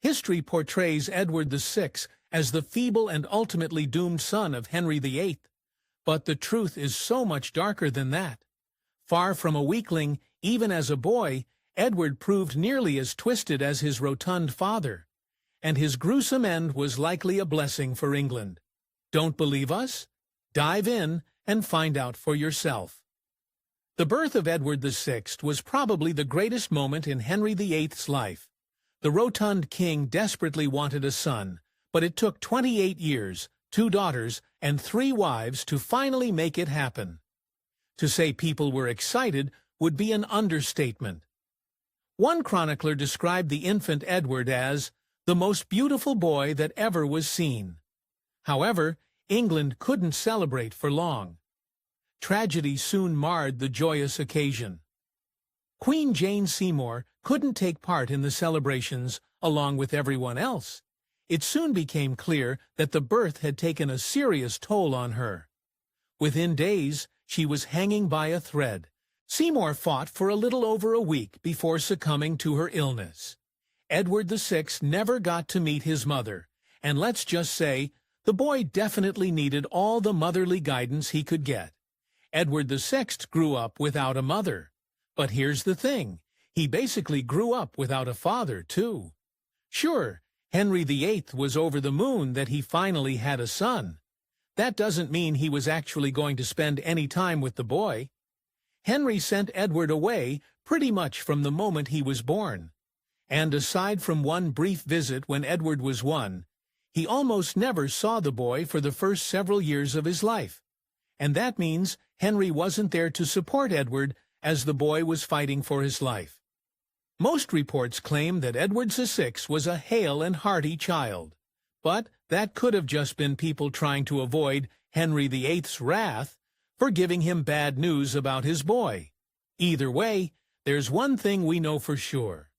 History portrays Edward VI as the feeble and ultimately doomed son of Henry VIII. But the truth is so much darker than that. Far from a weakling, even as a boy, Edward proved nearly as twisted as his rotund father. And his gruesome end was likely a blessing for England. Don't believe us? Dive in and find out for yourself. The birth of Edward VI was probably the greatest moment in Henry VIII's life. The rotund king desperately wanted a son, but it took 28 years, 2 daughters, and 3 wives to finally make it happen. To say people were excited would be an understatement. One chronicler described the infant Edward as the most beautiful boy that ever was seen. However, England couldn't celebrate for long. Tragedy soon marred the joyous occasion. Queen Jane Seymour couldn't take part in the celebrations along with everyone else. It soon became clear that the birth had taken a serious toll on her. Within days, she was hanging by a thread. Seymour fought for a little over a week before succumbing to her illness. Edward VI never got to meet his mother, and let's just say, the boy definitely needed all the motherly guidance he could get. Edward VI grew up without a mother. But here's the thing, he basically grew up without a father, too. Sure, Henry VIII was over the moon that he finally had a son. That doesn't mean he was actually going to spend any time with the boy. Henry sent Edward away pretty much from the moment he was born. And aside from one brief visit when Edward was 1, he almost never saw the boy for the first several years of his life. And that means Henry wasn't there to support Edward as the boy was fighting for his life. Most reports claim that Edward VI was a hale and hearty child. But that could have just been people trying to avoid Henry VIII's wrath for giving him bad news about his boy. Either way, there's one thing we know for sure.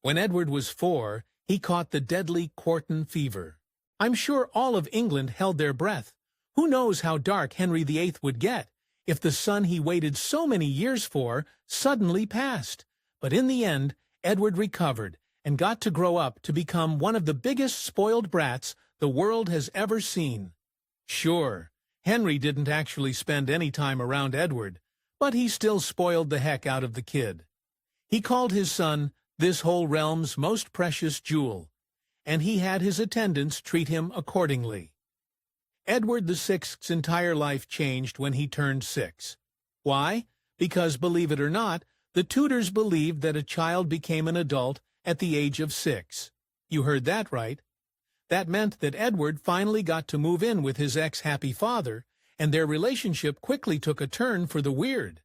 When Edward was 4, he caught the deadly quartan fever. I'm sure all of England held their breath. Who knows how dark Henry VIII would get if the son he waited so many years for suddenly passed. But in the end, Edward recovered and got to grow up to become one of the biggest spoiled brats the world has ever seen. Sure, Henry didn't actually spend any time around Edward, but he still spoiled the heck out of the kid. He called his son this whole realm's most precious jewel, and he had his attendants treat him accordingly. Edward VI's entire life changed when he turned 6. Why? Because, believe it or not, the Tudors believed that a child became an adult at the age of 6. You heard that right. That meant that Edward finally got to move in with his ex-happy father, and their relationship quickly took a turn for the weird.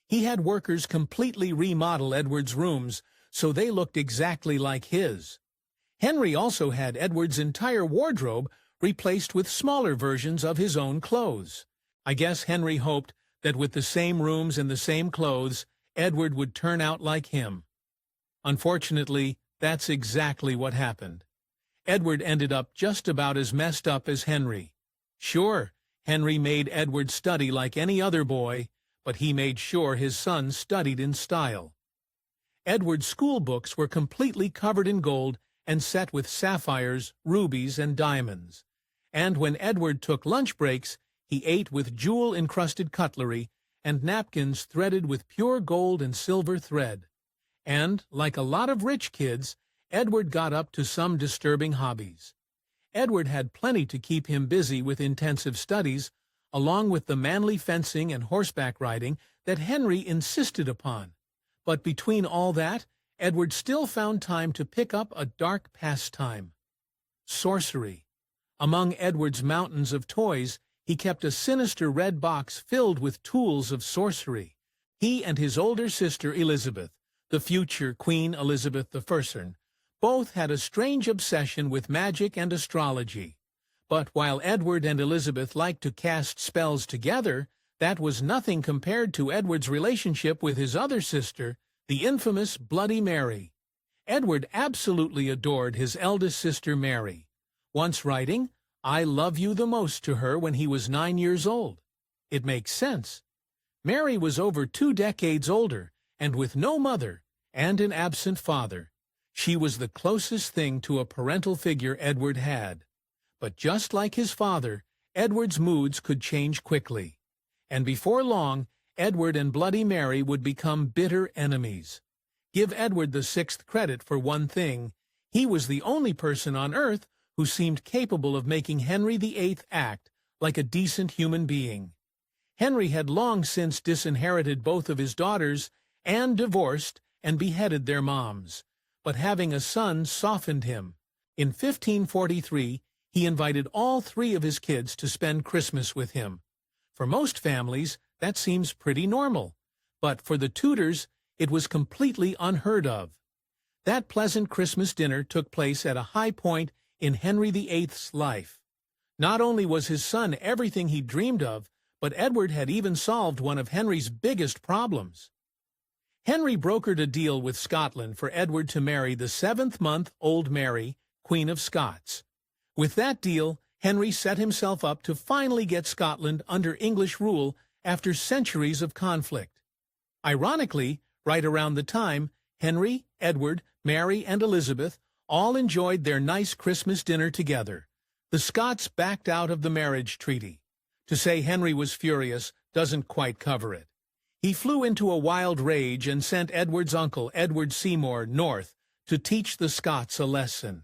He had workers completely remodel Edward's rooms so they looked exactly like his. Henry also had Edward's entire wardrobe replaced with smaller versions of his own clothes. I guess Henry hoped that with the same rooms and the same clothes, Edward would turn out like him. Unfortunately, that's exactly what happened. Edward ended up just about as messed up as Henry. Sure, Henry made Edward study like any other boy, but he made sure his son studied in style. Edward's school books were completely covered in gold and set with sapphires, rubies, and diamonds. And when Edward took lunch breaks, he ate with jewel-encrusted cutlery and napkins threaded with pure gold and silver thread. And, like a lot of rich kids, Edward got up to some disturbing hobbies. Edward had plenty to keep him busy with intensive studies, along with the manly fencing and horseback riding that Henry insisted upon. But between all that, Edward still found time to pick up a dark pastime: sorcery. Among Edward's mountains of toys, he kept a sinister red box filled with tools of sorcery. He and his older sister Elizabeth, the future Queen Elizabeth I, both had a strange obsession with magic and astrology. But while Edward and Elizabeth liked to cast spells together, that was nothing compared to Edward's relationship with his other sister, the infamous Bloody Mary. Edward absolutely adored his eldest sister Mary, once writing, "I love you the most" to her when he was 9 years old. It makes sense. Mary was over 2 decades older, and with no mother and an absent father. She was the closest thing to a parental figure Edward had. But just like his father, Edward's moods could change quickly. And before long, Edward and Bloody Mary would become bitter enemies. Give Edward VI credit for one thing: he was the only person on earth who seemed capable of making Henry VIII act like a decent human being. Henry had long since disinherited both of his daughters and divorced and beheaded their moms. But having a son softened him. In 1543, he invited all three of his kids to spend Christmas with him. For most families, that seems pretty normal. But for the Tudors, it was completely unheard of. That pleasant Christmas dinner took place at a high point in Henry VIII's life. Not only was his son everything he dreamed of, but Edward had even solved one of Henry's biggest problems. Henry brokered a deal with Scotland for Edward to marry the 7th-month-old Mary, Queen of Scots. With that deal, Henry set himself up to finally get Scotland under English rule after centuries of conflict. Ironically, right around the time, Henry, Edward, Mary, and Elizabeth all enjoyed their nice Christmas dinner together. The Scots backed out of the marriage treaty. To say Henry was furious doesn't quite cover it. He flew into a wild rage and sent Edward's uncle, Edward Seymour, north to teach the Scots a lesson.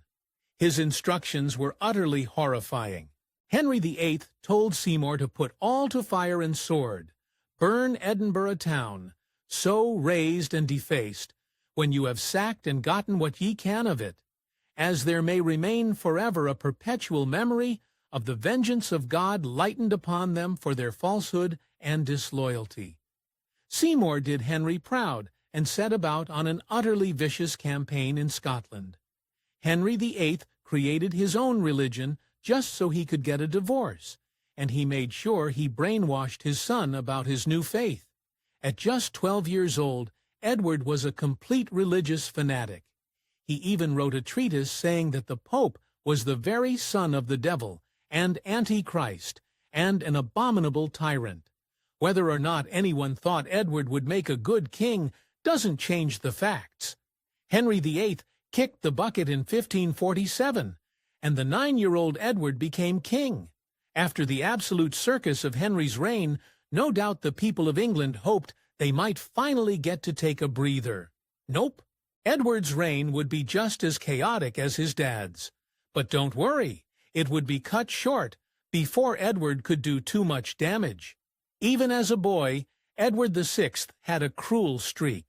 His instructions were utterly horrifying. Henry VIII told Seymour to put all to fire and sword, burn Edinburgh town, so razed and defaced, when you have sacked and gotten what ye can of it, as there may remain forever a perpetual memory of the vengeance of God lightened upon them for their falsehood and disloyalty. Seymour did Henry proud and set about on an utterly vicious campaign in Scotland. Henry VIII created his own religion just so he could get a divorce, and he made sure he brainwashed his son about his new faith. At just 12 years old, Edward was a complete religious fanatic. He even wrote a treatise saying that the Pope was the very son of the devil and Antichrist, and an abominable tyrant. Whether or not anyone thought Edward would make a good king doesn't change the facts. Henry VIII kicked the bucket in 1547, and the 9-year-old Edward became king. After the absolute circus of Henry's reign, no doubt the people of England hoped they might finally get to take a breather. Nope. Edward's reign would be just as chaotic as his dad's. But don't worry, it would be cut short before Edward could do too much damage. Even as a boy, Edward VI had a cruel streak.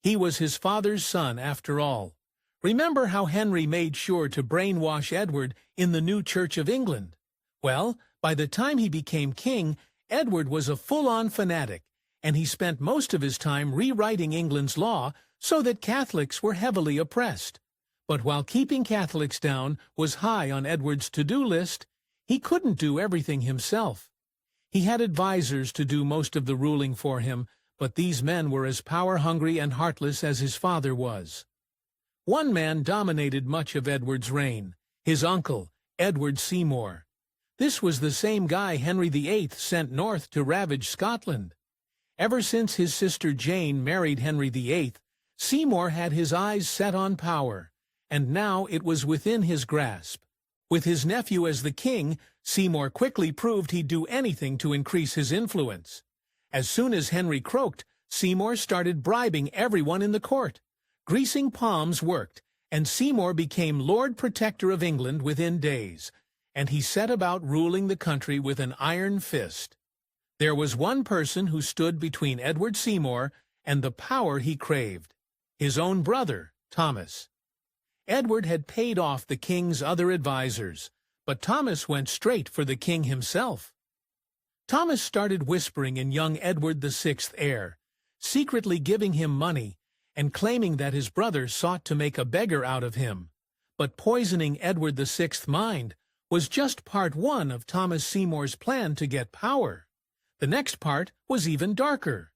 He was his father's son after all. Remember how Henry made sure to brainwash Edward in the new Church of England? Well, by the time he became king, Edward was a full-on fanatic, and he spent most of his time rewriting England's law so that Catholics were heavily oppressed. But while keeping Catholics down was high on Edward's to-do list, he couldn't do everything himself. He had advisors to do most of the ruling for him, but these men were as power-hungry and heartless as his father was. One man dominated much of Edward's reign, his uncle, Edward Seymour. This was the same guy Henry VIII sent north to ravage Scotland. Ever since his sister Jane married Henry VIII, Seymour had his eyes set on power, and now it was within his grasp. With his nephew as the king, Seymour quickly proved he'd do anything to increase his influence. As soon as Henry croaked, Seymour started bribing everyone in the court. Greasing palms worked, and Seymour became Lord Protector of England within days, and he set about ruling the country with an iron fist. There was one person who stood between Edward Seymour and the power he craved: his own brother, Thomas. Edward had paid off the king's other advisors, but Thomas went straight for the king himself. Thomas started whispering in young Edward VI's ear, secretly giving him money and claiming that his brother sought to make a beggar out of him. But poisoning Edward VI's mind was just part one of Thomas Seymour's plan to get power. The next part was even darker.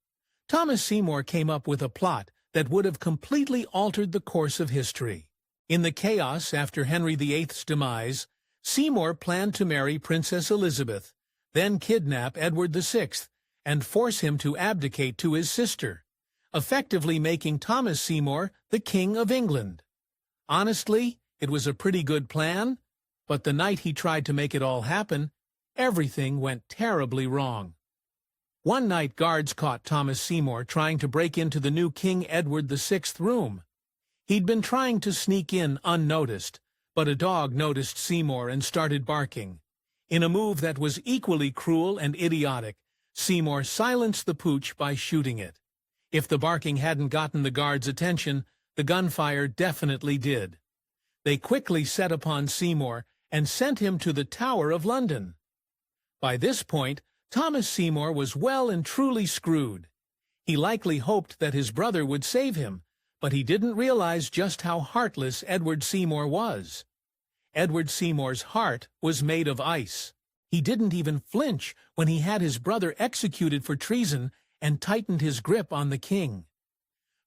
Thomas Seymour came up with a plot that would have completely altered the course of history. In the chaos after Henry VIII's demise, Seymour planned to marry Princess Elizabeth, then kidnap Edward VI, and force him to abdicate to his sister, effectively making Thomas Seymour the King of England. Honestly, it was a pretty good plan, but the night he tried to make it all happen, everything went terribly wrong. One night guards caught Thomas Seymour trying to break into the new King Edward VI room. He'd been trying to sneak in unnoticed, but a dog noticed Seymour and started barking. In a move that was equally cruel and idiotic, Seymour silenced the pooch by shooting it. If the barking hadn't gotten the guards' attention, the gunfire definitely did. They quickly set upon Seymour and sent him to the Tower of London. By this point, Thomas Seymour was well and truly screwed. He likely hoped that his brother would save him, but he didn't realize just how heartless Edward Seymour was. Edward Seymour's heart was made of ice. He didn't even flinch when he had his brother executed for treason and tightened his grip on the king.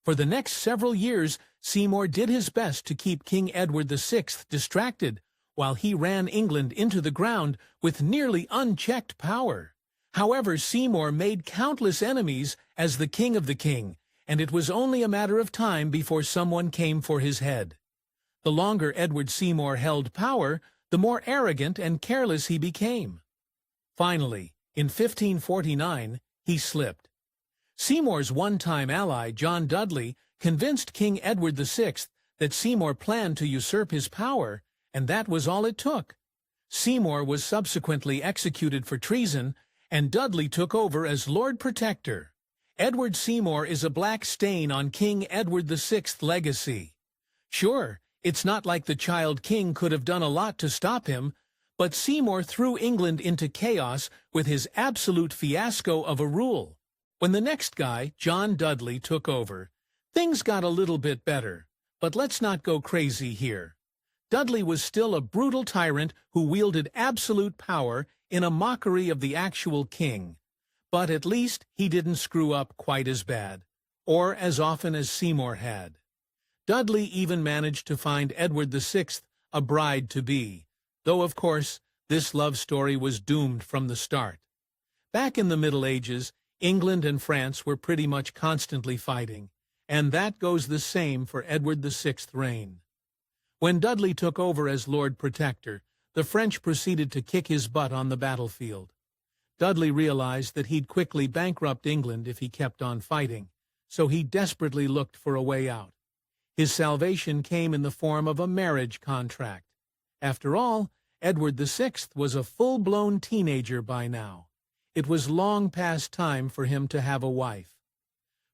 For the next several years, Seymour did his best to keep King Edward VI distracted, while he ran England into the ground with nearly unchecked power. However, Seymour made countless enemies as the king of the king, and it was only a matter of time before someone came for his head. The longer Edward Seymour held power, the more arrogant and careless he became. Finally, in 1549, he slipped. Seymour's one-time ally, John Dudley, convinced King Edward VI that Seymour planned to usurp his power, and that was all it took. Seymour was subsequently executed for treason, and Dudley took over as Lord Protector. Edward Seymour is a black stain on King Edward VI's legacy. Sure, it's not like the child king could have done a lot to stop him, but Seymour threw England into chaos with his absolute fiasco of a rule. When the next guy, John Dudley, took over, things got a little bit better, but let's not go crazy here. Dudley was still a brutal tyrant who wielded absolute power in a mockery of the actual king. But at least he didn't screw up quite as bad, or as often as Seymour had. Dudley even managed to find Edward VI a bride-to-be, though of course this love story was doomed from the start. Back in the Middle Ages, England and France were pretty much constantly fighting, and that goes the same for Edward VI's reign. When Dudley took over as Lord Protector, the French proceeded to kick his butt on the battlefield. Dudley realized that he'd quickly bankrupt England if he kept on fighting, so he desperately looked for a way out. His salvation came in the form of a marriage contract. After all, Edward VI was a full-blown teenager by now. It was long past time for him to have a wife.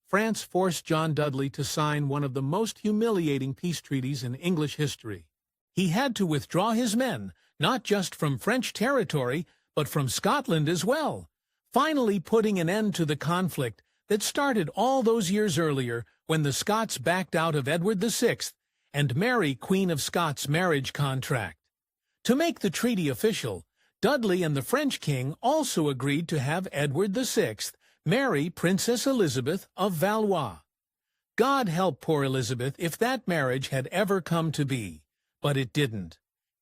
France forced John Dudley to sign one of the most humiliating peace treaties in English history. He had to withdraw his men, not just from French territory, but from Scotland as well, finally putting an end to the conflict that started all those years earlier when the Scots backed out of Edward VI and Mary, Queen of Scots' marriage contract. To make the treaty official, Dudley and the French king also agreed to have Edward VI marry Princess Elizabeth of Valois. God help poor Elizabeth if that marriage had ever come to be, but it didn't.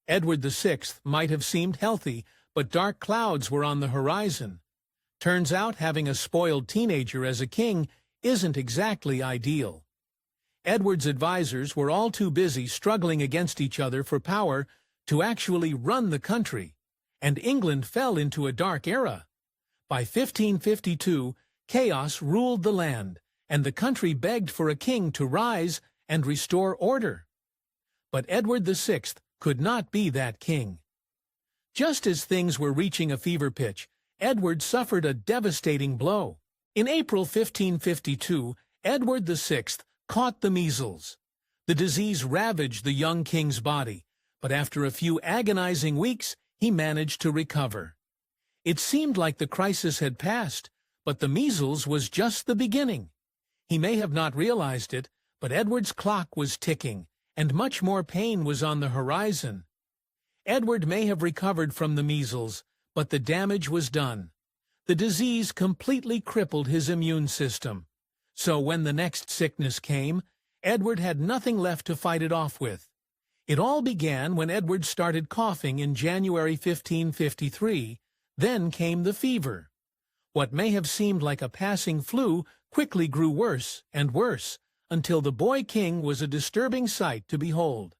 Edward VI might have seemed healthy, but dark clouds were on the horizon. Turns out having a spoiled teenager as a king isn't exactly ideal. Edward's advisors were all too busy struggling against each other for power to actually run the country, and England fell into a dark era. By 1552, chaos ruled the land, and the country begged for a king to rise and restore order. But Edward VI could not be that king. Just as things were reaching a fever pitch, Edward suffered a devastating blow. In April 1552, Edward VI caught the measles. The disease ravaged the young king's body, but after a few agonizing weeks, he managed to recover. It seemed like the crisis had passed, but the measles was just the beginning. He may have not realized it, but Edward's clock was ticking, and much more pain was on the horizon. Edward may have recovered from the measles, but the damage was done. The disease completely crippled his immune system. So when the next sickness came, Edward had nothing left to fight it off with. It all began when Edward started coughing in January 1553. Then came the fever. What may have seemed like a passing flu quickly grew worse and worse, until the boy king was a disturbing sight to behold.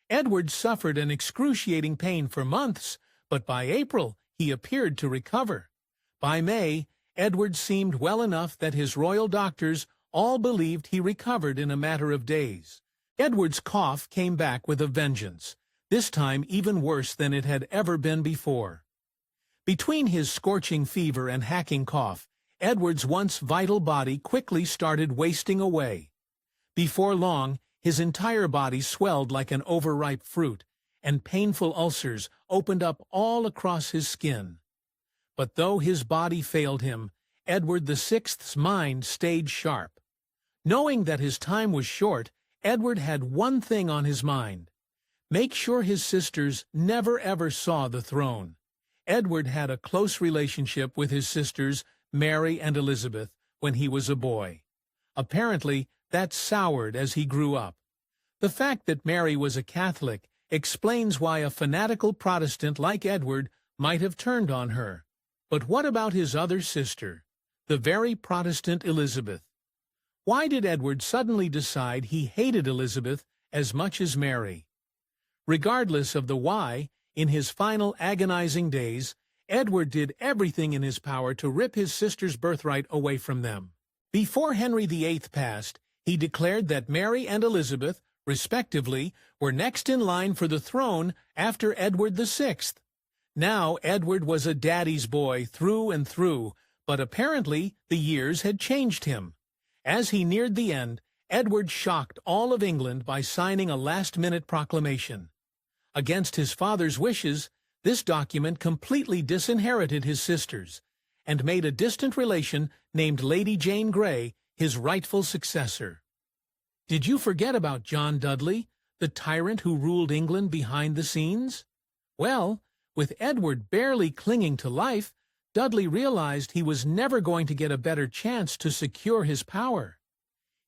Edward suffered an excruciating pain for months, but by April he appeared to recover. By May, Edward seemed well enough that his royal doctors all believed he recovered in a matter of days. Edward's cough came back with a vengeance, this time even worse than it had ever been before. Between his scorching fever and hacking cough, Edward's once vital body quickly started wasting away. Before long, his entire body swelled like an overripe fruit, and painful ulcers opened up all across his skin. But though his body failed him, Edward VI's mind stayed sharp. Knowing that his time was short, Edward had one thing on his mind: make sure his sisters never ever saw the throne. Edward had a close relationship with his sisters, Mary and Elizabeth, when he was a boy. Apparently, that soured as he grew up. The fact that Mary was a Catholic explains why a fanatical Protestant like Edward might have turned on her. But what about his other sister, the very Protestant Elizabeth? Why did Edward suddenly decide he hated Elizabeth as much as Mary? Regardless of the why, in his final agonizing days, Edward did everything in his power to rip his sister's birthright away from them. Before Henry VIII passed, he declared that Mary and Elizabeth, respectively, were next in line for the throne after Edward VI. Now Edward was a daddy's boy through and through, but apparently the years had changed him. As he neared the end, Edward shocked all of England by signing a last-minute proclamation. Against his father's wishes, this document completely disinherited his sisters, and made a distant relation named Lady Jane Grey his rightful successor. Did you forget about John Dudley, the tyrant who ruled England behind the scenes? Well, with Edward barely clinging to life, Dudley realized he was never going to get a better chance to secure his power.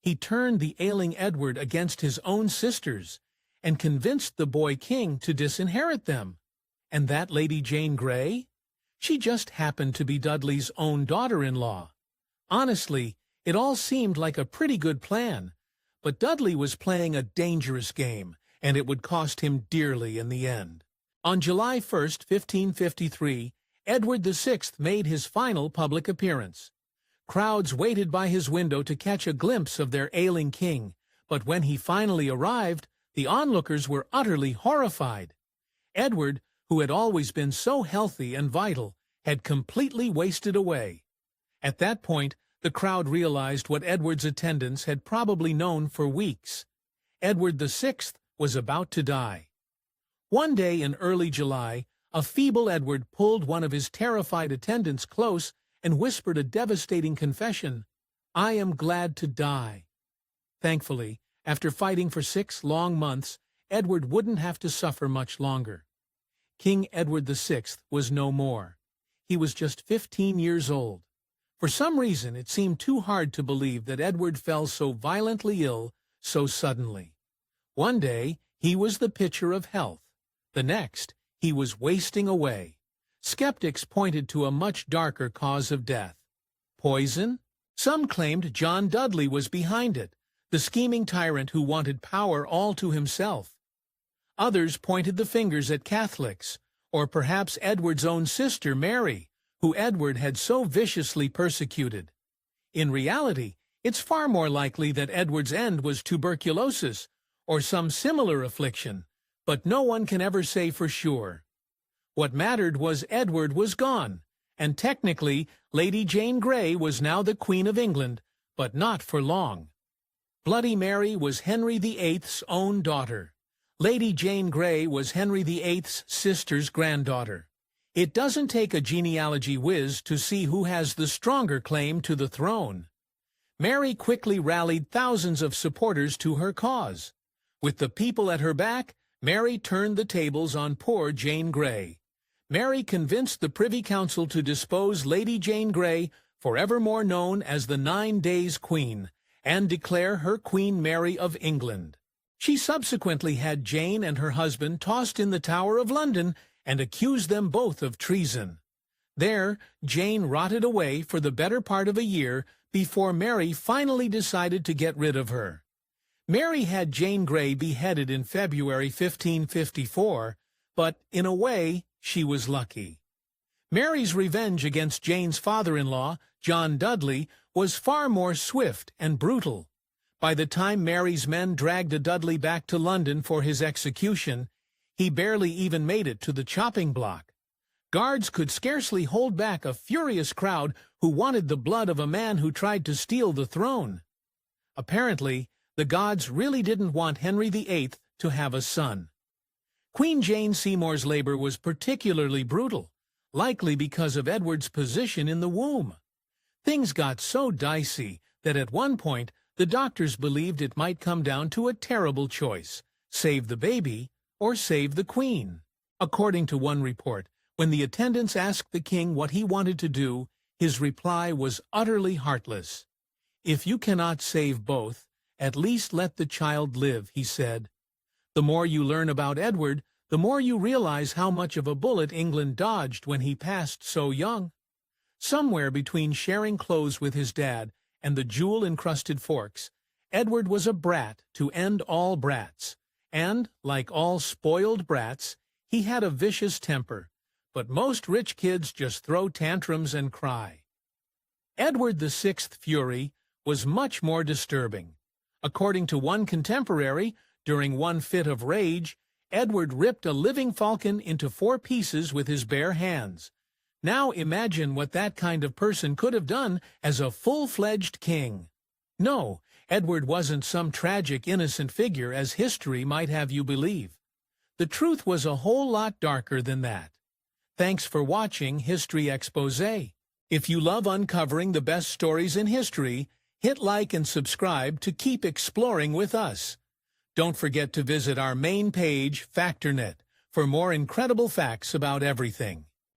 He turned the ailing Edward against his own sisters, and convinced the boy king to disinherit them. And that Lady Jane Grey? She just happened to be Dudley's own daughter-in-law. Honestly, it all seemed like a pretty good plan, but Dudley was playing a dangerous game, and it would cost him dearly in the end. On July 1st, 1553, Edward VI made his final public appearance. Crowds waited by his window to catch a glimpse of their ailing king, but when he finally arrived, the onlookers were utterly horrified. Edward, who had always been so healthy and vital, had completely wasted away. At that point, the crowd realized what Edward's attendants had probably known for weeks. Edward VI was about to die. One day in early July, a feeble Edward pulled one of his terrified attendants close and whispered a devastating confession: "I am glad to die." Thankfully, after fighting for 6 long months, Edward wouldn't have to suffer much longer. King Edward VI was no more. He was just 15 years old. For some reason, it seemed too hard to believe that Edward fell so violently ill so suddenly. One day, he was the picture of health. The next, he was wasting away. Skeptics pointed to a much darker cause of death. Poison? Some claimed John Dudley was behind it, the scheming tyrant who wanted power all to himself. Others pointed the fingers at Catholics, or perhaps Edward's own sister Mary, who Edward had so viciously persecuted. In reality, it's far more likely that Edward's end was tuberculosis, or some similar affliction, but no one can ever say for sure. What mattered was Edward was gone, and technically Lady Jane Grey was now the Queen of England, but not for long. Bloody Mary was Henry VIII's own daughter. Lady Jane Grey was Henry VIII's sister's granddaughter. It doesn't take a genealogy whiz to see who has the stronger claim to the throne. Mary quickly rallied thousands of supporters to her cause. With the people at her back, Mary turned the tables on poor Jane Grey. Mary convinced the Privy Council to depose Lady Jane Grey, forevermore known as the 9 Days Queen, and declare her Queen Mary of England. She subsequently had Jane and her husband tossed in the Tower of London and accused them both of treason. There, Jane rotted away for the better part of a year before Mary finally decided to get rid of her. Mary had Jane Grey beheaded in February 1554, but in a way, she was lucky. Mary's revenge against Jane's father-in-law, John Dudley, was far more swift and brutal. By the time Mary's men dragged a Dudley back to London for his execution, he barely even made it to the chopping block. Guards could scarcely hold back a furious crowd who wanted the blood of a man who tried to steal the throne. Apparently, the gods really didn't want Henry VIII to have a son. Queen Jane Seymour's labor was particularly brutal, likely because of Edward's position in the womb. Things got so dicey that at one point the doctors believed it might come down to a terrible choice: save the baby or save the queen. According to one report, when the attendants asked the king what he wanted to do, his reply was utterly heartless. "If you cannot save both, at least let the child live," he said. The more you learn about Edward, the more you realize how much of a bullet England dodged when he passed so young. Somewhere between sharing clothes with his dad and the jewel-encrusted forks, Edward was a brat to end all brats. And, like all spoiled brats, he had a vicious temper. But most rich kids just throw tantrums and cry. Edward VI's fury was much more disturbing. According to one contemporary, during one fit of rage, Edward ripped a living falcon into 4 pieces with his bare hands. Now imagine what that kind of person could have done as a full-fledged king. No, Edward wasn't some tragic innocent figure as history might have you believe. The truth was a whole lot darker than that. Thanks for watching History Exposé. If you love uncovering the best stories in history, hit like and subscribe to keep exploring with us. Don't forget to visit our main page, FactorNet, for more incredible facts about everything.